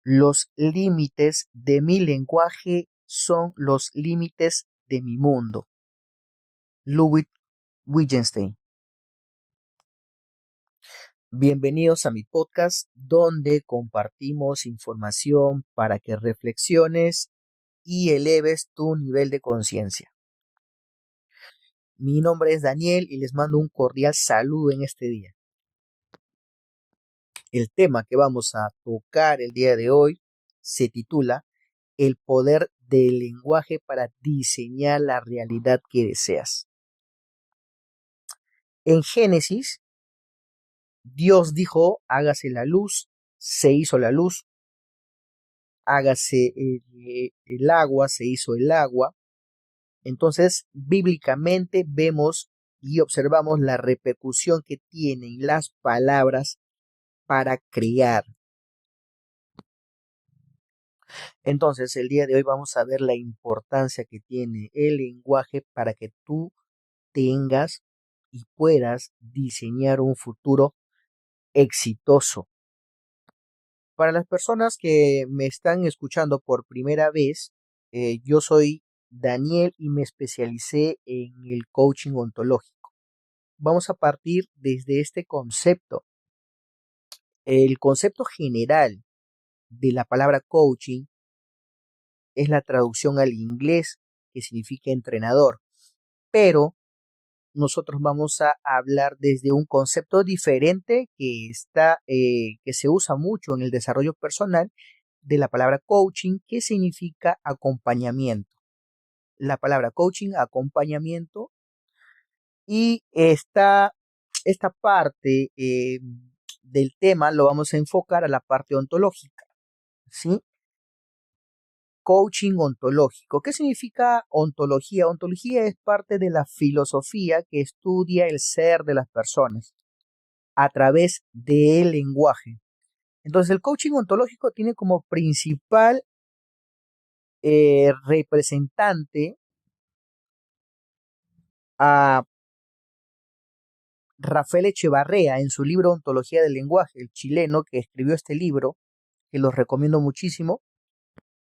Los límites de mi lenguaje son los límites de mi mundo. Ludwig Wittgenstein. Bienvenidos a mi podcast donde compartimos información para que reflexiones y eleves tu nivel de conciencia. Mi nombre es Daniel y les mando un cordial saludo en este día. El tema que vamos a tocar el día de hoy se titula El poder del lenguaje para diseñar la realidad que deseas. En Génesis, Dios dijo, hágase la luz, se hizo la luz, hágase el agua, se hizo el agua. Entonces, bíblicamente vemos y observamos la repercusión que tienen las palabras para crear. Entonces, el día de hoy vamos a ver la importancia que tiene el lenguaje para que tú tengas y puedas diseñar un futuro exitoso. Para las personas que me están escuchando por primera vez, yo soy Daniel y me especialicé en el coaching ontológico. Vamos a partir desde este concepto. El concepto general de la palabra coaching es la traducción al inglés que significa entrenador, pero nosotros vamos a hablar desde un concepto diferente que se usa mucho en el desarrollo personal de la palabra coaching, que significa acompañamiento. La palabra coaching, acompañamiento, y esta parte del tema lo vamos a enfocar a la parte ontológica, ¿sí? Coaching ontológico. ¿Qué significa ontología? Ontología es parte de la filosofía que estudia el ser de las personas a través del lenguaje. Entonces, el coaching ontológico tiene como principal representante a Rafael Echevarría en su libro Ontología del Lenguaje, el chileno que escribió este libro, que los recomiendo muchísimo.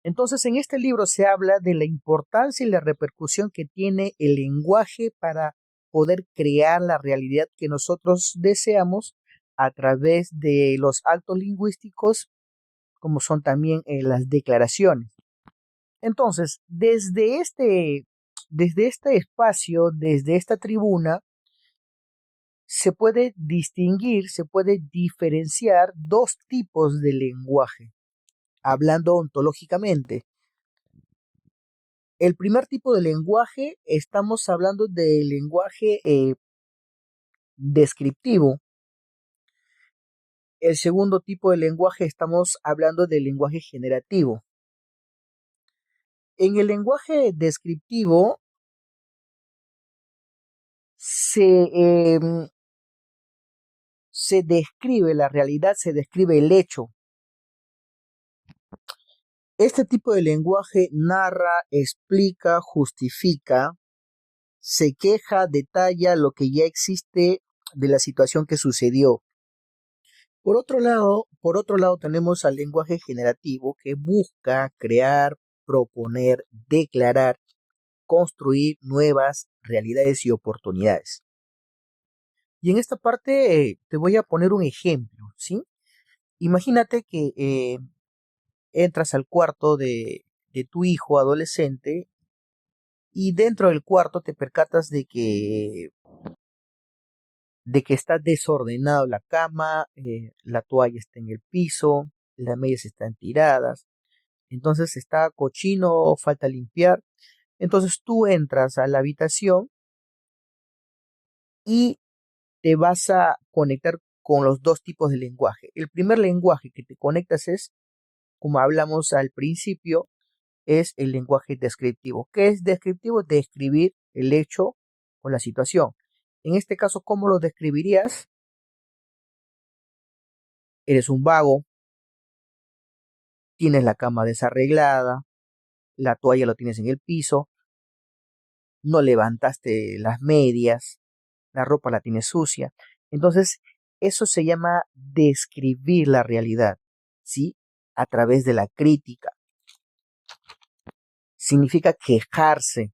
Entonces, en este libro se habla de la importancia y la repercusión que tiene el lenguaje para poder crear la realidad que nosotros deseamos a través de los actos lingüísticos, como son también las declaraciones. Entonces, desde este espacio, desde esta tribuna, se puede distinguir, se puede diferenciar dos tipos de lenguaje, hablando ontológicamente. El primer tipo de lenguaje, estamos hablando del lenguaje descriptivo. El segundo tipo de lenguaje, estamos hablando del lenguaje generativo. En el lenguaje descriptivo se describe la realidad, se describe el hecho. Este tipo de lenguaje narra, explica, justifica, se queja, detalla lo que ya existe de la situación que sucedió. Por otro lado tenemos al lenguaje generativo que busca crear, proponer, declarar, construir nuevas realidades y oportunidades. Y en esta parte te voy a poner un ejemplo, ¿sí? Imagínate que entras al cuarto de tu hijo adolescente y dentro del cuarto te percatas de que está desordenado la cama, la toalla está en el piso, las medias están tiradas, entonces está cochino, falta limpiar. Entonces tú entras a la habitación y te vas a conectar con los dos tipos de lenguaje. El primer lenguaje que te conectas es, como hablamos al principio, es el lenguaje descriptivo. ¿Qué es descriptivo? Describir el hecho o la situación. En este caso, ¿cómo lo describirías? Eres un vago, tienes la cama desarreglada, la toalla lo tienes en el piso, no levantaste las medias, la ropa la tienes sucia. Entonces, eso se llama describir la realidad, ¿sí? a través de la crítica, significa quejarse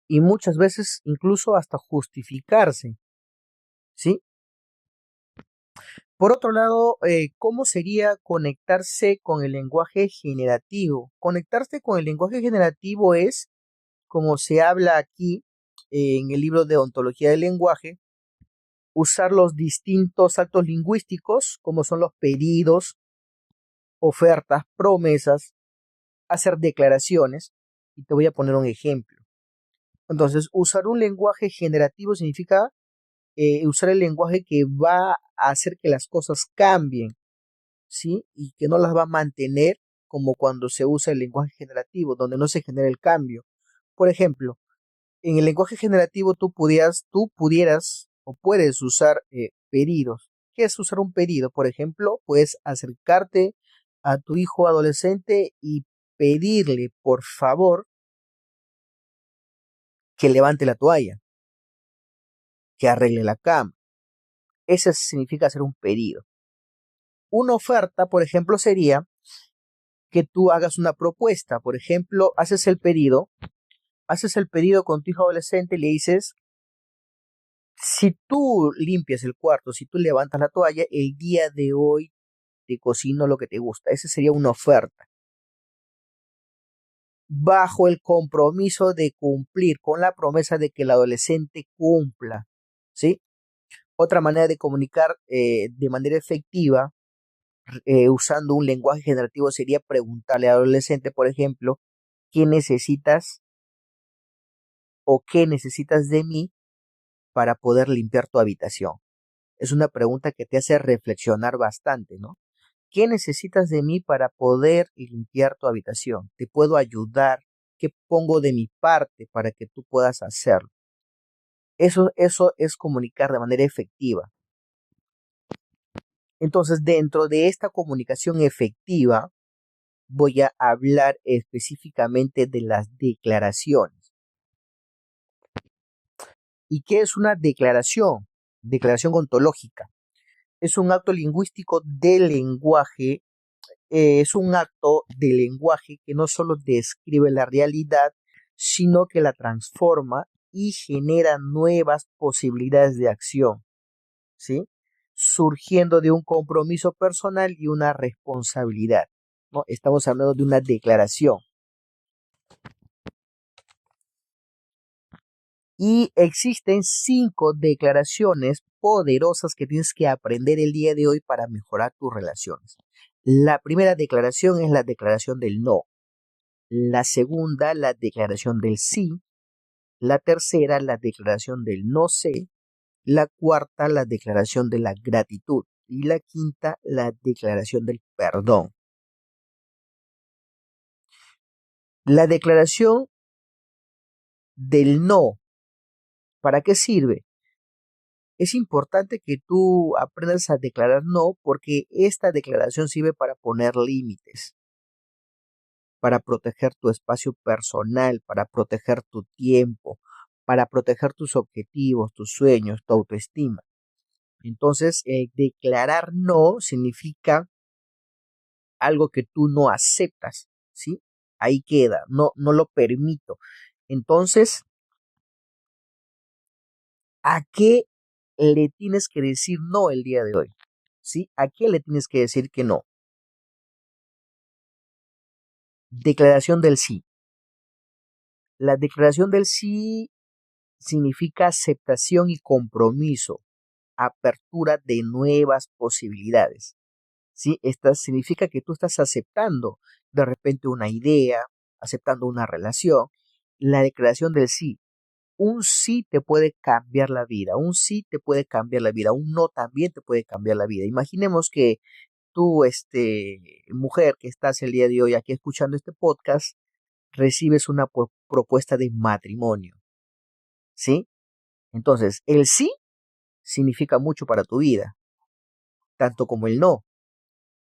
y muchas veces incluso hasta justificarse, ¿sí? Por otro lado, ¿cómo sería conectarse con el lenguaje generativo? Conectarse con el lenguaje generativo es, como se habla aquí en el libro de Ontología del Lenguaje, usar los distintos actos lingüísticos, como son los pedidos, ofertas, promesas, hacer declaraciones, y te voy a poner un ejemplo. Entonces, usar un lenguaje generativo significa usar el lenguaje que va a hacer que las cosas cambien, ¿sí? Y que no las va a mantener como cuando se usa el lenguaje generativo, donde no se genera el cambio. Por ejemplo, en el lenguaje generativo tú pudieras o puedes usar pedidos. ¿Qué es usar un pedido? Por ejemplo, puedes acercarte a tu hijo adolescente y pedirle, por favor, que levante la toalla, que arregle la cama. Eso significa hacer un pedido. Una oferta, por ejemplo, sería que tú hagas una propuesta. Por ejemplo, haces el pedido con tu hijo adolescente y le dices, si tú limpias el cuarto, si tú levantas la toalla, el día de hoy te cocino lo que te gusta. Esa sería una oferta. Bajo el compromiso de cumplir, con la promesa de que el adolescente cumpla. ¿Sí? Otra manera de comunicar de manera efectiva, usando un lenguaje generativo, sería preguntarle al adolescente, por ejemplo, ¿qué necesitas o qué necesitas de mí para poder limpiar tu habitación? Es una pregunta que te hace reflexionar bastante, ¿no? ¿Qué necesitas de mí para poder limpiar tu habitación? ¿Te puedo ayudar? ¿Qué pongo de mi parte para que tú puedas hacerlo? Eso es comunicar de manera efectiva. Entonces, dentro de esta comunicación efectiva, voy a hablar específicamente de las declaraciones. ¿Y qué es una declaración? Declaración ontológica. Es un acto lingüístico del lenguaje, es un acto de lenguaje que no solo describe la realidad, sino que la transforma y genera nuevas posibilidades de acción, ¿sí? Surgiendo de un compromiso personal y una responsabilidad, ¿no? Estamos hablando de una declaración. Y existen 5 declaraciones poderosas que tienes que aprender el día de hoy para mejorar tus relaciones. La primera declaración es la declaración del no. La segunda, la declaración del sí. La tercera, la declaración del no sé. La cuarta, la declaración de la gratitud. Y la quinta, la declaración del perdón. La declaración del no, ¿para qué sirve? Es importante que tú aprendas a declarar no, porque esta declaración sirve para poner límites, para proteger tu espacio personal, para proteger tu tiempo, para proteger tus objetivos, tus sueños, tu autoestima. Entonces, declarar no significa algo que tú no aceptas, ¿sí? Ahí queda, no lo permito. Entonces, ¿a qué le tienes que decir no el día de hoy? ¿Sí? ¿A qué le tienes que decir que no? Declaración del sí. La declaración del sí significa aceptación y compromiso, apertura de nuevas posibilidades. ¿Sí? Esta significa que tú estás aceptando de repente una idea, aceptando una relación. La declaración del sí. Un sí te puede cambiar la vida, un sí te puede cambiar la vida, un no también te puede cambiar la vida. Imaginemos que tú, mujer que estás el día de hoy aquí escuchando este podcast, recibes una propuesta de matrimonio, ¿sí? Entonces, el sí significa mucho para tu vida, tanto como el no.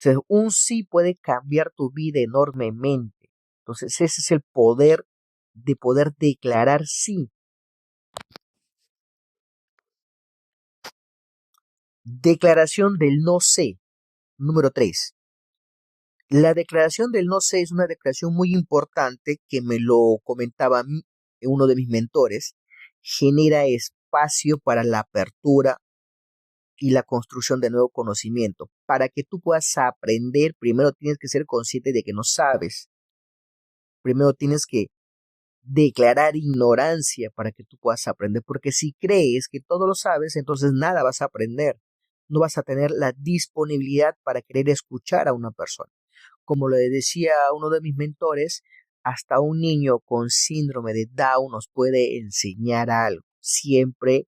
Entonces, un sí puede cambiar tu vida enormemente. Entonces, ese es el poder de poder declarar sí. Declaración del no sé. Número 3. La declaración del no sé es una declaración muy importante que me lo comentaba uno de mis mentores. Genera espacio para la apertura y la construcción de nuevo conocimiento. Para que tú puedas aprender, primero tienes que ser consciente de que no sabes. Primero tienes que declarar ignorancia para que tú puedas aprender, porque si crees que todo lo sabes, entonces nada vas a aprender. No vas a tener la disponibilidad para querer escuchar a una persona. Como le decía uno de mis mentores, hasta un niño con síndrome de Down nos puede enseñar algo. Siempre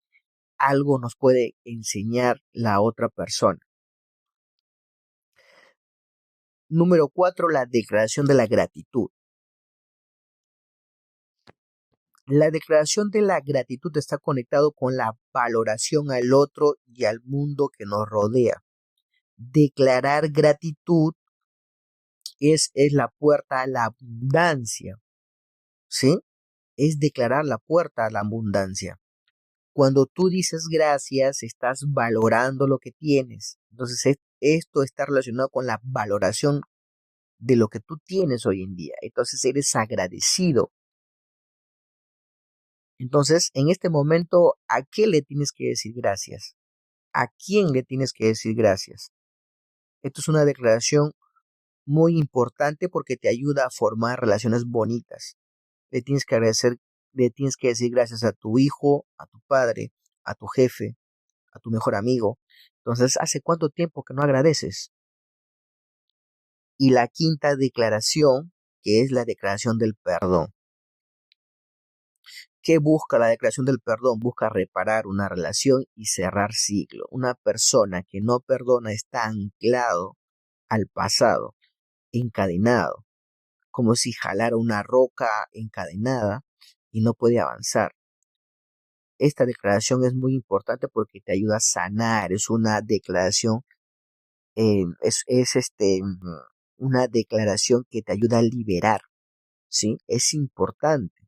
algo nos puede enseñar la otra persona. Número 4, la declaración de la gratitud. La declaración de la gratitud está conectado con la valoración al otro y al mundo que nos rodea. Declarar gratitud es la puerta a la abundancia, ¿sí? Es declarar la puerta a la abundancia. Cuando tú dices gracias, estás valorando lo que tienes. Entonces, esto está relacionado con la valoración de lo que tú tienes hoy en día. Entonces, eres agradecido. Entonces, en este momento, ¿a qué le tienes que decir gracias? ¿A quién le tienes que decir gracias? Esto es una declaración muy importante porque te ayuda a formar relaciones bonitas. Le tienes que agradecer, le tienes que decir gracias a tu hijo, a tu padre, a tu jefe, a tu mejor amigo. Entonces, ¿hace cuánto tiempo que no agradeces? Y la quinta declaración, que es la declaración del perdón. ¿Qué busca la declaración del perdón? Busca reparar una relación y cerrar ciclo. Una persona que no perdona está anclado al pasado, encadenado, como si jalara una roca encadenada y no puede avanzar. Esta declaración es muy importante porque te ayuda a sanar. Es una declaración, una declaración que te ayuda a liberar, ¿sí? Es importante.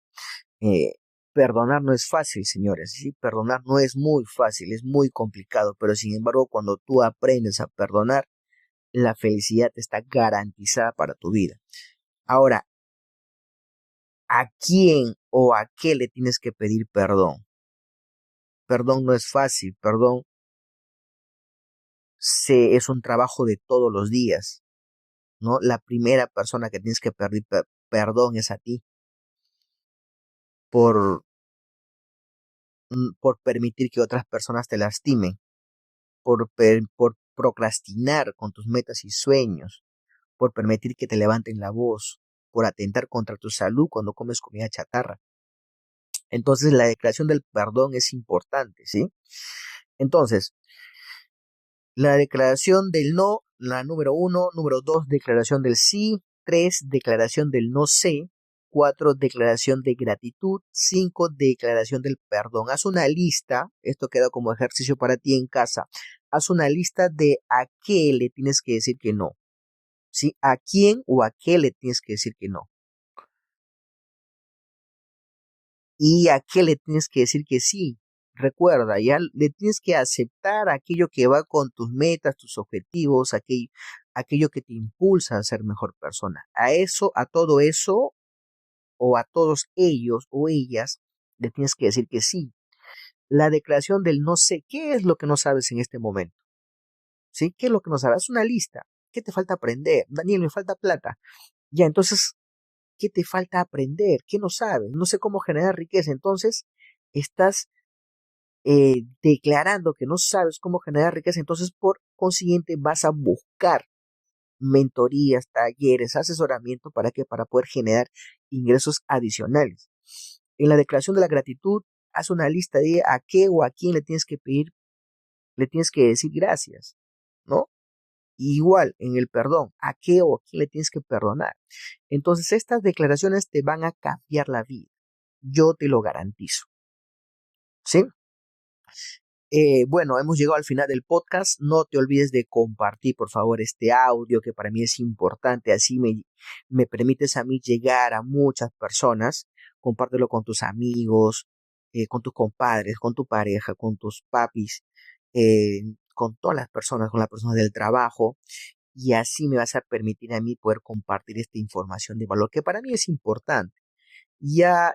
Eh, Perdonar no es fácil, señores, ¿sí? Perdonar no es muy fácil, es muy complicado, pero sin embargo, cuando tú aprendes a perdonar, la felicidad está garantizada para tu vida. Ahora, ¿a quién o a qué le tienes que pedir perdón? Perdón no es fácil, perdón es un trabajo de todos los días, ¿no? La primera persona que tienes que pedir perdón es a ti por, por permitir que otras personas te lastimen, por procrastinar con tus metas y sueños, por permitir que te levanten la voz, por atentar contra tu salud cuando comes comida chatarra. Entonces, la declaración del perdón es importante, ¿sí? Entonces, la declaración del no, la número 1, número 2, declaración del sí, 3, declaración del no sé, 4, declaración de gratitud, 5, declaración del perdón. Haz una lista, esto queda como ejercicio para ti en casa, haz una lista de a qué le tienes que decir que no, ¿sí? ¿A quién o a qué le tienes que decir que no? ¿Y a qué le tienes que decir que sí? Recuerda, ya le tienes que aceptar aquello que va con tus metas, tus objetivos, aquello que te impulsa a ser mejor persona. A eso, a todo eso, o a todos ellos o ellas, le tienes que decir que sí. La declaración del no sé, ¿qué es lo que no sabes en este momento? ¿Sí? ¿Qué es lo que no sabes? Es una lista. ¿Qué te falta aprender? Daniel, me falta plata. Ya, entonces, ¿qué te falta aprender? ¿Qué no sabes? No sé cómo generar riqueza. Entonces, estás declarando que no sabes cómo generar riqueza, entonces por consiguiente vas a buscar mentorías, talleres, asesoramiento para que para poder generar ingresos adicionales. En la declaración de la gratitud, haz una lista de a qué o a quién le tienes que pedir, le tienes que decir gracias, ¿no? Igual en el perdón, a qué o a quién le tienes que perdonar. Entonces estas declaraciones te van a cambiar la vida. Yo te lo garantizo. ¿Sí? Bueno, hemos llegado al final del podcast. No te olvides de compartir, por favor, este audio que para mí es importante. Así me permites a mí llegar a muchas personas. Compártelo con tus amigos, con tus compadres, con tu pareja, con tus papis, con todas las personas, con las personas del trabajo. y así me vas a permitir a mí poder compartir esta información de valor que para mí es importante. Ya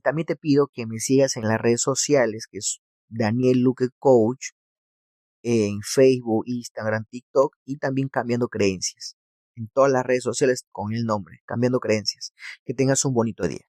también te pido que me sigas en las redes sociales, que es Daniel Luque Coach, en Facebook, Instagram, TikTok y también Cambiando Creencias. En todas las redes sociales con el nombre, Cambiando Creencias. Que tengas un bonito día.